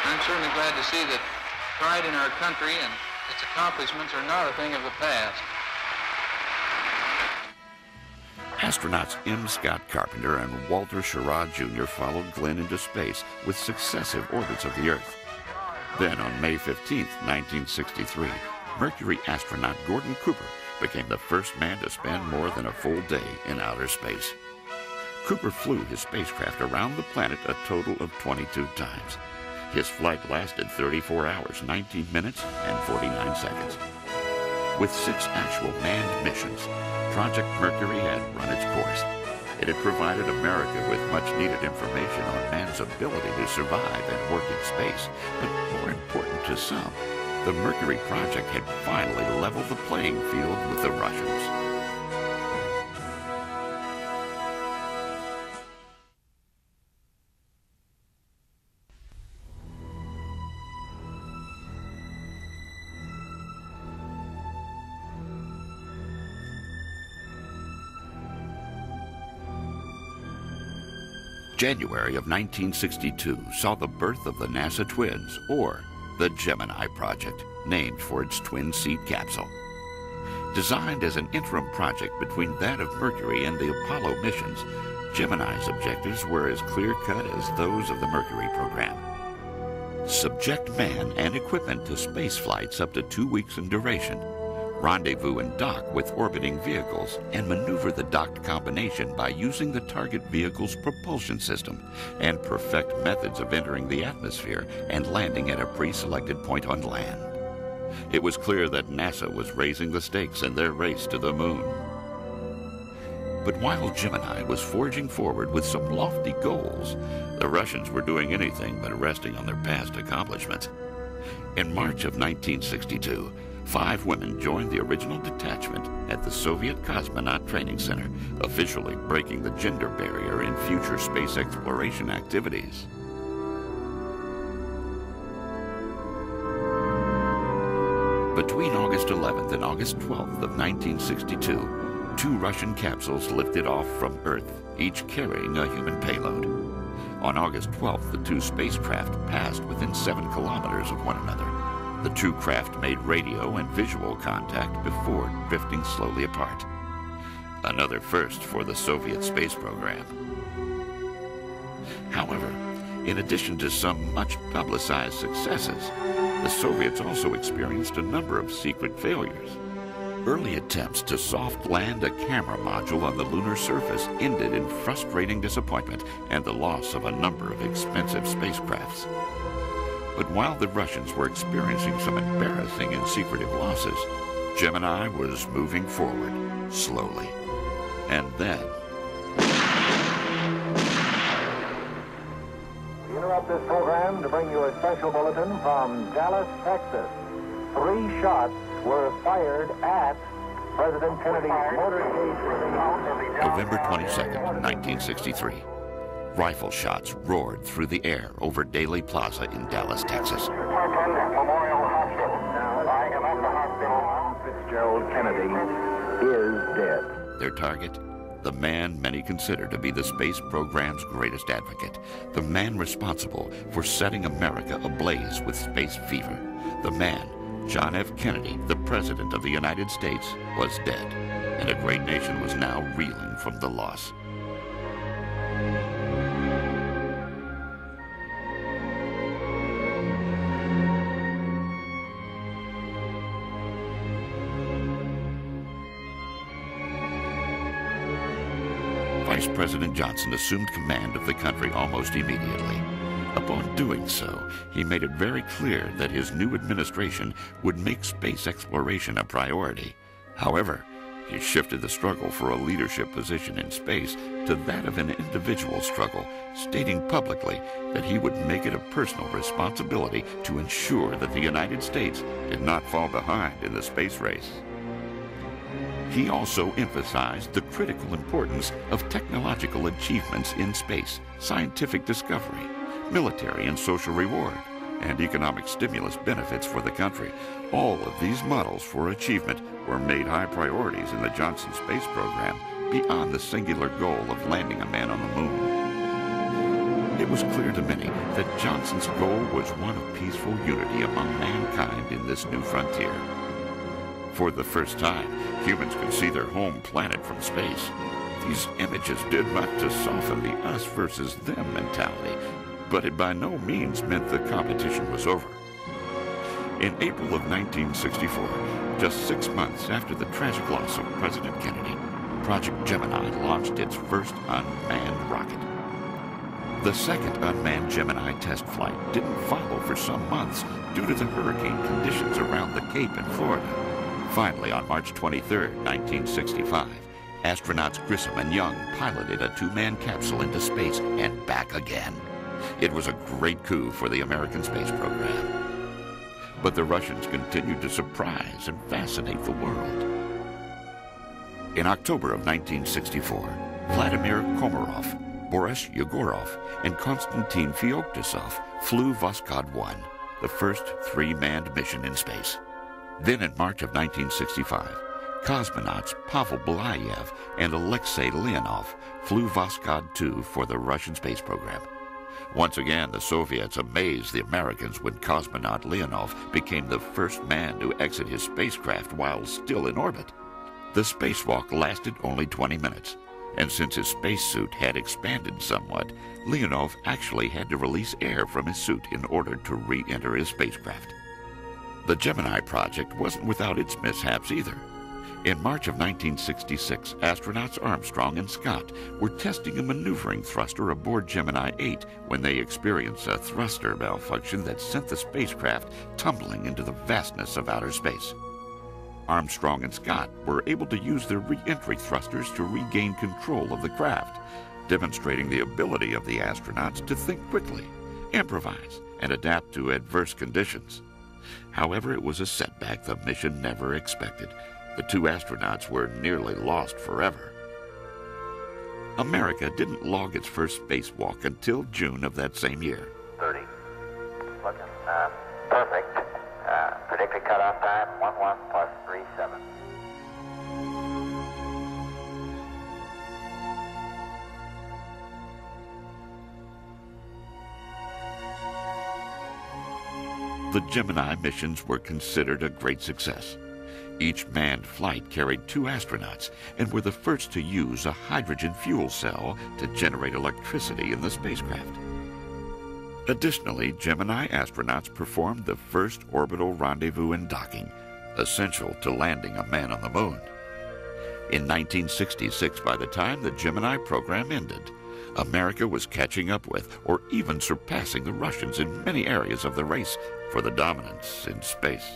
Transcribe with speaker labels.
Speaker 1: I'm certainly glad to see that pride in our country and its accomplishments are not a thing of the past.
Speaker 2: Astronauts M. Scott Carpenter and Walter Schirra Jr. followed Glenn into space with successive orbits of the Earth. Then on May 15, 1963, Mercury astronaut Gordon Cooper became the first man to spend more than a full day in outer space. Cooper flew his spacecraft around the planet a total of 22 times. His flight lasted 34 hours, 19 minutes, and 49 seconds. With 6 actual manned missions, Project Mercury had run its course. It had provided America with much-needed information on man's ability to survive and work in space. But more important to some, the Mercury project had finally leveled the playing field with the Russians. January of 1962 saw the birth of the NASA twins, or the Gemini project, named for its twin seed capsule. Designed as an interim project between that of Mercury and the Apollo missions, Gemini's objectives were as clear-cut as those of the Mercury program. Subject man and equipment to space flights up to 2 weeks in duration, rendezvous and dock with orbiting vehicles, and maneuver the docked combination by using the target vehicle's propulsion system, and perfect methods of entering the atmosphere and landing at a pre-selected point on land. It was clear that NASA was raising the stakes in their race to the moon. But while Gemini was forging forward with some lofty goals, the Russians were doing anything but resting on their past accomplishments. In March of 1962, 5 women joined the original detachment at the Soviet Cosmonaut Training Center, officially breaking the gender barrier in future space exploration activities. Between August 11th and August 12th of 1962, 2 Russian capsules lifted off from Earth, each carrying a human payload. On August 12th, the 2 spacecraft passed within 7 kilometers of one another. The 2 craft made radio and visual contact before drifting slowly apart. Another first for the Soviet space program. However, in addition to some much publicized successes, the Soviets also experienced a number of secret failures. Early attempts to soft land a camera module on the lunar surface ended in frustrating disappointment and the loss of a number of expensive spacecrafts. But while the Russians were experiencing some embarrassing and secretive losses, Gemini was moving forward, slowly. And then...
Speaker 3: We interrupt this program to bring you a special bulletin from Dallas, Texas. 3 shots were fired at President Kennedy's motorcade.
Speaker 2: November 22nd, 1963. Rifle shots roared through the air over Daley Plaza in Dallas, Texas.
Speaker 3: Memorial Hospital. Now, I am at the hospital. Fitzgerald Kennedy is dead.
Speaker 2: Their target? The man many consider to be the space program's greatest advocate. The man responsible for setting America ablaze with space fever. The man, John F. Kennedy, the President of the United States, was dead. And a great nation was now reeling from the loss. Vice President Johnson assumed command of the country almost immediately. Upon doing so, he made it very clear that his new administration would make space exploration a priority. However, he shifted the struggle for a leadership position in space to that of an individual struggle, stating publicly that he would make it a personal responsibility to ensure that the United States did not fall behind in the space race. He also emphasized the critical importance of technological achievements in space, scientific discovery, military and social reward, and economic stimulus benefits for the country. All of these models for achievement were made high priorities in the Johnson space program beyond the singular goal of landing a man on the moon. it was clear to many that Johnson's goal was one of peaceful unity among mankind in this new frontier. For the first time, humans could see their home planet from space. These images did much to soften the us versus them mentality, but it by no means meant the competition was over. In April of 1964, just 6 months after the tragic loss of President Kennedy, Project Gemini launched its first unmanned rocket. The second unmanned Gemini test flight didn't follow for some months due to the hurricane conditions around the Cape in Florida. Finally, on March 23, 1965, astronauts Grissom and Young piloted a two-man capsule into space and back again. It was a great coup for the American space program. But the Russians continued to surprise and fascinate the world. In October of 1964, Vladimir Komarov, Boris Yegorov, and Konstantin Feoktisov flew Voskhod 1, the first three-manned mission in space. Then in March of 1965, cosmonauts Pavel Belayev and Alexei Leonov flew Voskhod 2 for the Russian space program. Once again, the Soviets amazed the Americans when cosmonaut Leonov became the first man to exit his spacecraft while still in orbit. The spacewalk lasted only 20 minutes, and since his spacesuit had expanded somewhat, Leonov actually had to release air from his suit in order to re-enter his spacecraft. The Gemini project wasn't without its mishaps either. In March of 1966, astronauts Armstrong and Scott were testing a maneuvering thruster aboard Gemini 8 when they experienced a thruster malfunction that sent the spacecraft tumbling into the vastness of outer space. Armstrong and Scott were able to use their re-entry thrusters to regain control of the craft, demonstrating the ability of the astronauts to think quickly, improvise, and adapt to adverse conditions. However, it was a setback the mission never expected. The two astronauts were nearly lost forever. America didn't log its first spacewalk until June of that same year.
Speaker 3: 30. Looking. Perfect. Predicted cutoff time, 11 plus 37.
Speaker 2: The Gemini missions were considered a great success. Each manned flight carried 2 astronauts and were the first to use a hydrogen fuel cell to generate electricity in the spacecraft. Additionally, Gemini astronauts performed the first orbital rendezvous and docking, essential to landing a man on the moon. In 1966, by the time the Gemini program ended, America was catching up with or even surpassing the Russians in many areas of the race for the dominance in space.